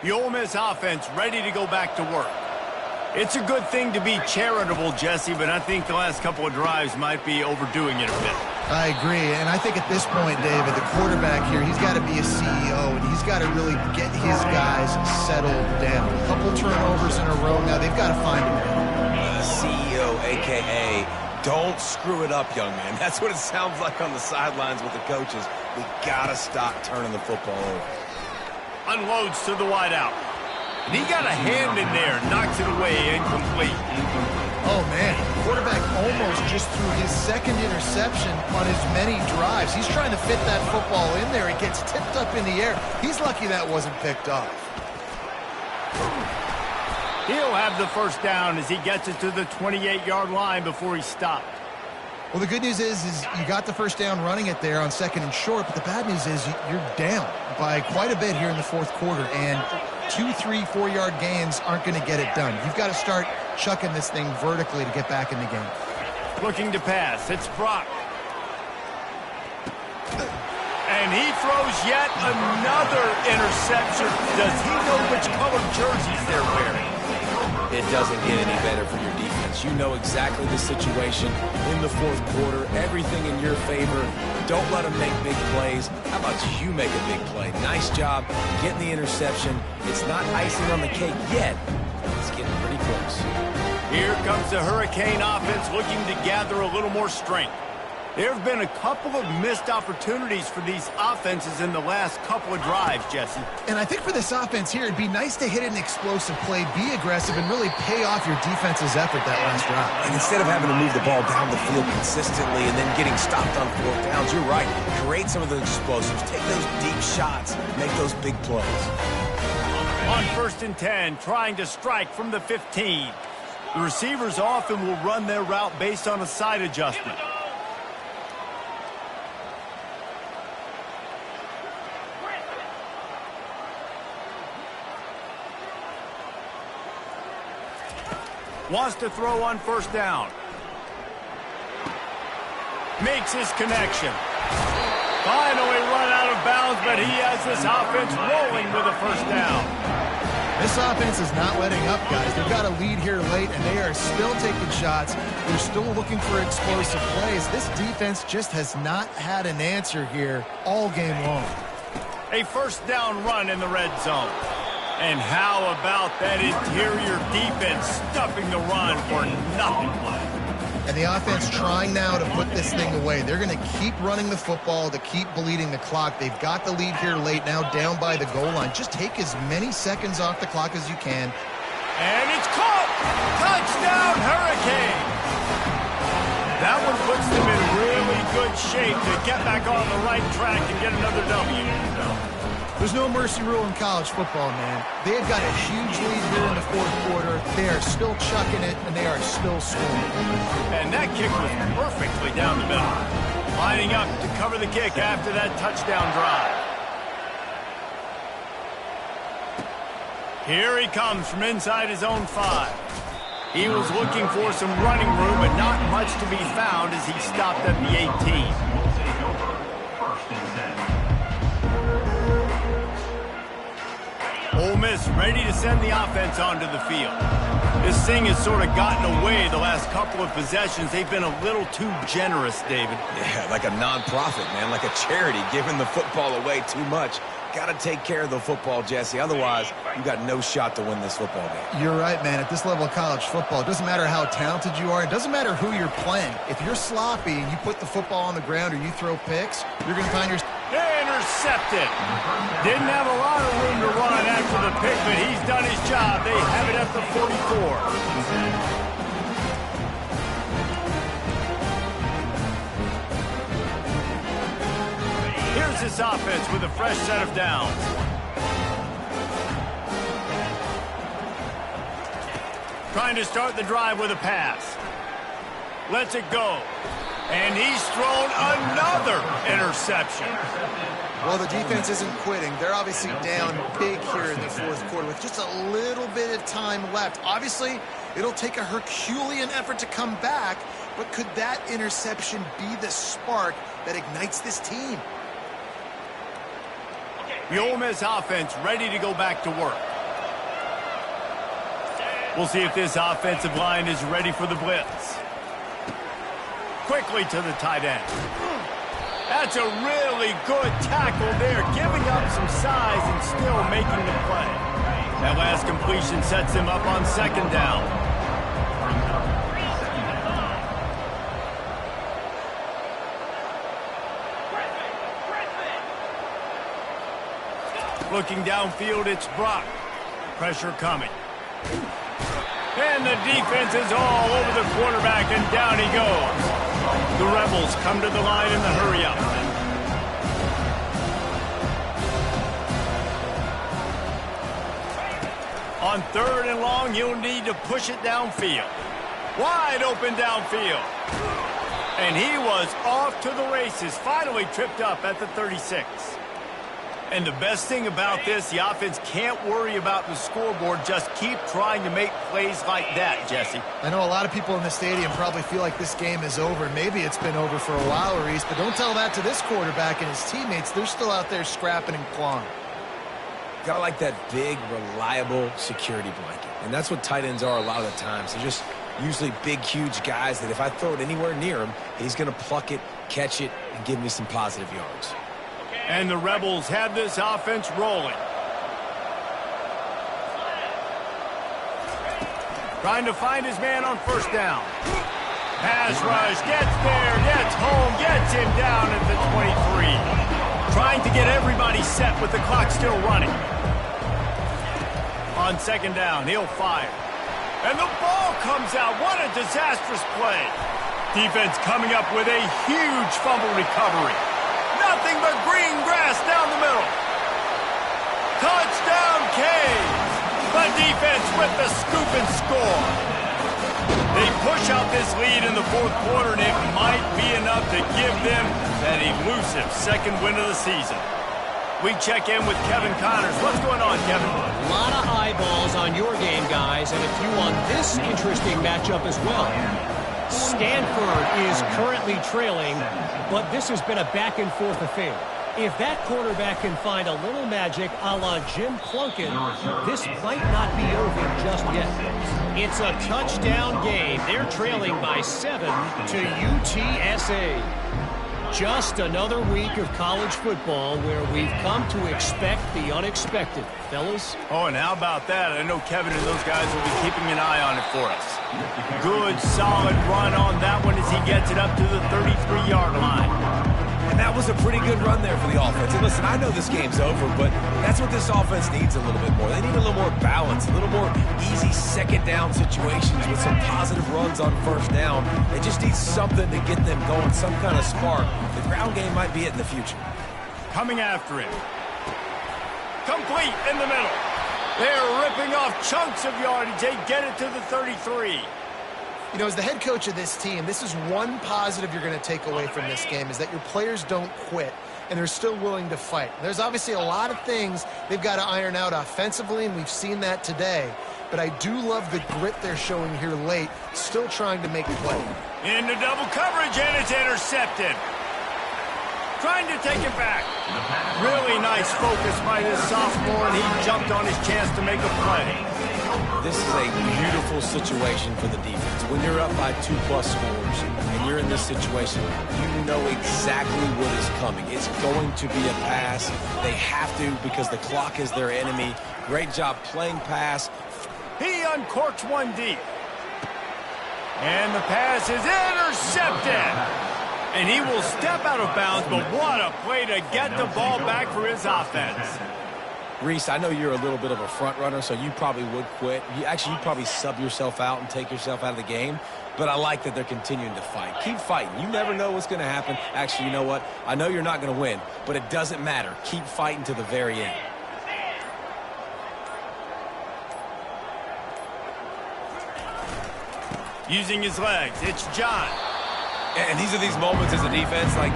The Ole Miss offense ready to go back to work. It's a good thing to be charitable, Jesse, but I think the last couple of drives might be overdoing it a bit. I agree, and I think at this point, David, the quarterback here, he's got to be a CEO, and he's got to really get his guys settled down. A couple turnovers in a row now, they've got to find him. CEO, a.k.a. don't screw it up, young man. That's what it sounds like on the sidelines with the coaches. We got to stop turning the football over. Unloads to the wideout. And he got a hand in there, knocks it away, incomplete. Oh, man, the quarterback almost just threw his 2nd interception on as many drives. He's trying to fit that football in there. It gets tipped up in the air. He's lucky that wasn't picked off. He'll have the first down as he gets it to the 28-yard line before he stopped. Well, the good news is you got the first down running it there on 2nd and short, but the bad news is you're down by quite a bit here in the 4th quarter, and 2, 3, 4-yard gains aren't going to get it done. You've got to start chucking this thing vertically to get back in the game. Looking to pass. It's Brock. And he throws yet another interception. Does he know which colored jerseys they're wearing? It doesn't get any better for your defense. You know exactly the situation in the 4th quarter. Everything in your favor. Don't let them make big plays. How about you make a big play? Nice job getting the interception. It's not icing on the cake yet. It's getting pretty close. Here comes the Hurricane offense looking to gather a little more strength. There have been a couple of missed opportunities for these offenses in the last couple of drives, Jesse. And I think for this offense here, it'd be nice to hit an explosive play, be aggressive, and really pay off your defense's effort that last drive. And instead of having to move the ball down the field consistently and then getting stopped on 4th downs, you're right. Create some of those explosives. Take those deep shots. Make those big plays. On 1st and 10, trying to strike from the 15. The receivers often will run their route based on a side adjustment. Wants to throw on 1st down. Makes his connection. Finally run out of bounds, but he has this offense rolling with a 1st down. This offense is not letting up, guys. They've got a lead here late, and they are still taking shots. They're still looking for explosive plays. This defense just has not had an answer here all game long. A 1st down run in the red zone. And how about that interior defense stuffing the run for nothing? And the offense trying now to put this thing away. They're going to keep running the football to keep bleeding the clock. They've got the lead here late, now down by the goal line. Just take as many seconds off the clock as you can. And it's caught! Touchdown, Hurricane! That one puts them in really good shape to get back on the right track and get another W. There's no mercy rule in college football, man. They've got a huge lead here in the 4th quarter. They are still chucking it, and they are still scoring. And that kick was perfectly down the middle. Lining up to cover the kick after that touchdown drive. Here he comes from inside his own 5. He was looking for some running room, but not much to be found as he stopped at the 18. Will take over. First and 10. Ole Miss ready to send the offense onto the field. This thing has sort of gotten away the last couple of possessions. They've been a little too generous, David. Yeah, like a non-profit, man, like a charity, giving the football away too much. Got to take care of the football, Jesse. Otherwise, you got no shot to win this football game. You're right, man. At this level of college football, it doesn't matter how talented you are. It doesn't matter who you're playing. If you're sloppy and you put the football on the ground or you throw picks, you're going to find yourself... Intercepted. Didn't have a lot of room to run after the pick, but he's done his job. They have it at the 44. Here's this offense with a fresh set of downs. Trying to start the drive with a pass. Lets it go. And he's thrown another interception. Well, the defense isn't quitting. They're obviously down big here in the fourth quarter with just a little bit of time left. Obviously, it'll take a Herculean effort to come back, but could that interception be the spark that ignites this team? The Ole Miss offense ready to go back to work. We'll see if this offensive line is ready for the blitz. Quickly to the tight end. That's a really good tackle there, giving up some size and still making the play. That last completion sets him up on second down. Looking downfield, it's Brock. Pressure coming. And the defense is all over the quarterback, and down he goes. The Rebels come to the line in the hurry-up. On third and long, you'll need to push it downfield. Wide open downfield. And he was off to the races, finally tripped up at the 36. And the best thing about this, the offense can't worry about the scoreboard. Just keep trying to make plays like that, Jesse. I know a lot of people in the stadium probably feel like this game is over. Maybe it's been over for a while, Reese, but don't tell that to this quarterback and his teammates. They're still out there scrapping and clawing. Got to like that big, reliable security blanket. And that's what tight ends are a lot of the times. They're just usually big, huge guys that if I throw it anywhere near him, he's going to pluck it, catch it, and give me some positive yards. And the Rebels have this offense rolling. Trying to find his man on first down. Pass rush, gets there, gets home, gets him down at the 23. Trying to get everybody set with the clock still running. On second down, he'll fire. And the ball comes out. What a disastrous play. Defense coming up with a huge fumble recovery. Nothing but green grass down the middle. Touchdown, Canes. The defense with the scoop and score. They push out this lead in the fourth quarter, and it might be enough to give them that elusive second win of the season. We check in with Kevin Connors. What's going on, Kevin? A lot of eyeballs on your game, guys, and a few on this interesting matchup as well. Stanford is currently trailing, but this has been a back-and-forth affair. If that quarterback can find a little magic a la Jim Plunkett, this might not be over just yet. It's a touchdown game. They're trailing by 7 to UTSA. Just another week of college football where we've come to expect the unexpected. Fellas? Oh, and how about that? I know Kevin and those guys will be keeping an eye on it for us. Good, solid run on that one as he gets it up to the 33-yard line. And that was a pretty good run there for the offense. And listen, I know this game's over, but that's what this offense needs a little bit more. They need a little more balance, a little more easy second down situations with some positive runs on first down. They just need something to get them going, some kind of spark. The ground game might be it in the future. Coming after him. Complete in the middle. They're ripping off chunks of yardage. They get it to the 33. You know, as the head coach of this team, this is one positive you're going to take away from this game, is that your players don't quit, and they're still willing to fight. There's obviously a lot of things they've got to iron out offensively, and we've seen that today. but I do love the grit they're showing here late, still trying to make a play. Into double coverage, and it's intercepted. Trying to take it back. Really nice focus by this sophomore, and he jumped on his chance to make a play. This is a beautiful situation for the defense. When you're up by 2+ scores and you're in this situation, you know exactly what is coming. It's going to be a pass. They have to because the clock is their enemy. Great job playing pass. He uncorks one deep. And the pass is intercepted. And he will step out of bounds, but what a play to get the ball back for his offense. Reese, I know you're a little bit of a front runner, so you probably would quit. You'd probably sub yourself out and take yourself out of the game. But I like that they're continuing to fight. Keep fighting. You never know what's going to happen. Actually, you know what? I know you're not going to win, but it doesn't matter. Keep fighting to the very end. Using his legs, it's John. And these are these moments as a defense, like,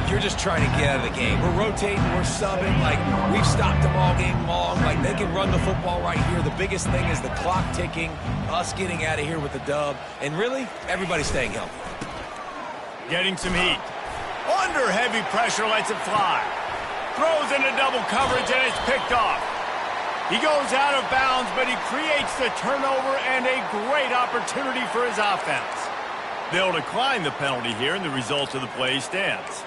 you're just trying to get out of the game. We're rotating, we're subbing, like, we've stopped them all game long. Like, they can run the football right here. The biggest thing is the clock ticking, us getting out of here with the dub, and really, everybody staying healthy. Getting some heat. Under heavy pressure, lets it fly. Throws into double coverage, and it's picked off. He goes out of bounds, but he creates the turnover and a great opportunity for his offense. They'll decline the penalty here, and the result of the play stands.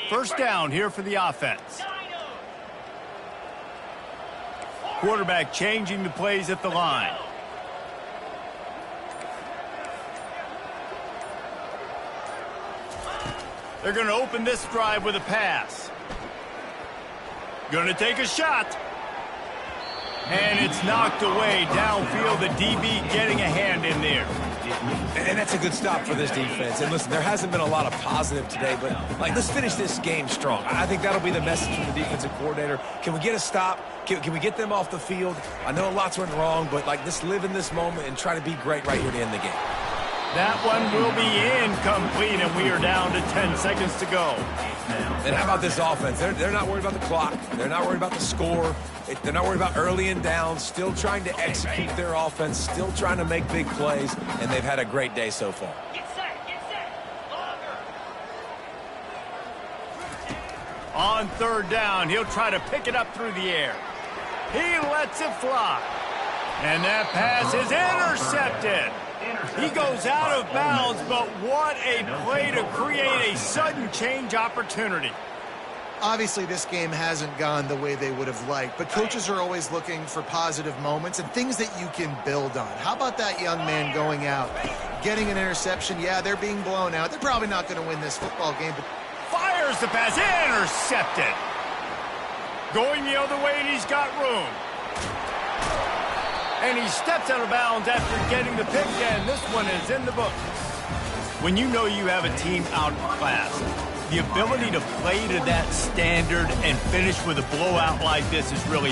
First down here for the offense. Quarterback changing the plays at the line. They're going to open this drive with a pass. Going to take a shot. And it's knocked away downfield. The DB getting a hand in there. And that's a good stop for this defense. And listen, there hasn't been a lot of positive today, but, like, let's finish this game strong. I think that'll be the message from the defensive coordinator. Can we get a stop? Can we get them off the field? I know lots went wrong, but, like, let's live in this moment and try to be great right here to end the game. That one will be incomplete, and we are down to 10 seconds to go. And how about this offense? They're not worried about the clock. They're not worried about the score. They're not worried about early and down. Still trying to execute their offense. Still trying to make big plays. And they've had a great day so far. Get set, get set. Longer. On third down, he'll try to pick it up through the air. He lets it fly. And that pass is intercepted. He goes out of bounds, but what a play to create a sudden change opportunity. Obviously, this game hasn't gone the way they would have liked, but coaches are always looking for positive moments and things that you can build on. How about that young man going out, getting an interception? Yeah, they're being blown out. They're probably not going to win this football game, but Fires the pass, intercepted. Going the other way, and he's got room. And he steps out of bounds after getting the pick, and this one is in the books. When you know you have a team outclassed, the ability to play to that standard and finish with a blowout like this is really